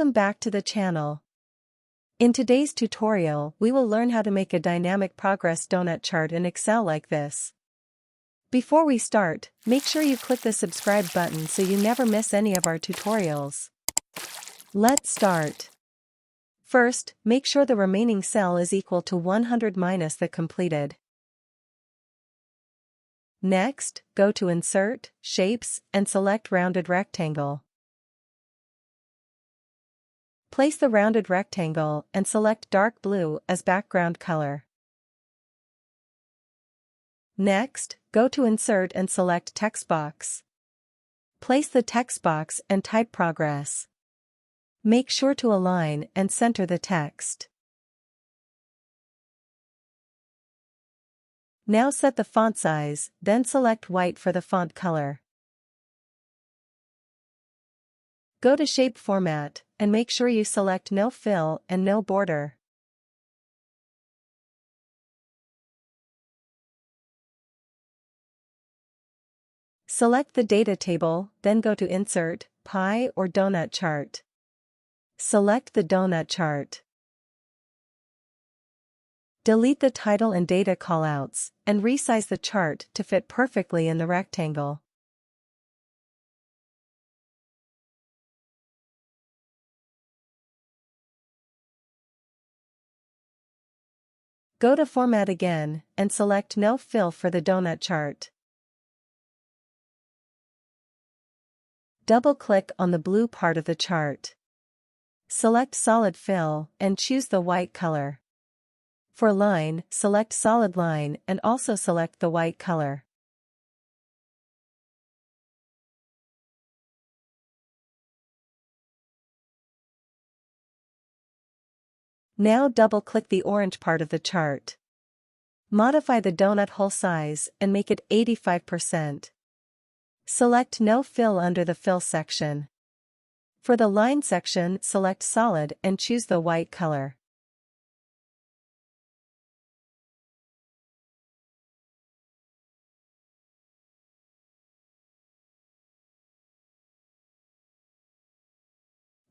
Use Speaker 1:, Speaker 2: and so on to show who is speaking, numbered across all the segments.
Speaker 1: Welcome back to the channel. In today's tutorial, we will learn how to make a dynamic progress donut chart in Excel like this. Before we start, make sure you click the subscribe button so you never miss any of our tutorials. Let's start. First, make sure the remaining cell is equal to 100 minus the completed. Next, go to Insert, Shapes, and select Rounded Rectangle. Place the rounded rectangle and select dark blue as background color. Next, go to Insert and select Text Box. Place the text box and type Progress. Make sure to align and center the text. Now set the font size, then select white for the font color. Go to Shape Format, and make sure you select No Fill and No Border. Select the data table, then go to Insert, Pie or Donut Chart. Select the donut chart. Delete the title and data callouts, and resize the chart to fit perfectly in the rectangle. Go to Format again, and select No Fill for the donut chart. Double-click on the blue part of the chart. Select Solid Fill, and choose the white color. For line, select Solid Line and also select the white color. Now double-click the orange part of the chart. Modify the donut hole size and make it 85%. Select No Fill under the Fill section. For the line section, select Solid and choose the white color.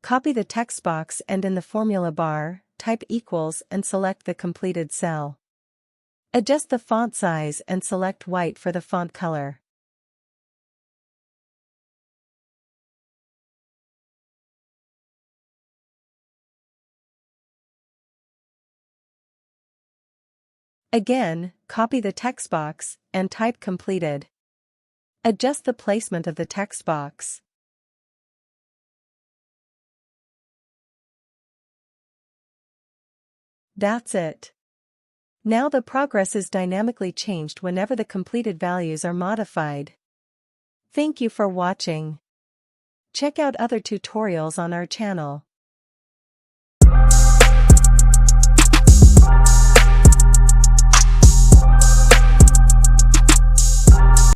Speaker 1: Copy the text box and in the formula bar, type equals and select the completed cell. Adjust the font size and select white for the font color. Again, copy the text box and type completed. Adjust the placement of the text box. That's it. Now the progress is dynamically changed whenever the completed values are modified. Thank you for watching. Check out other tutorials on our channel.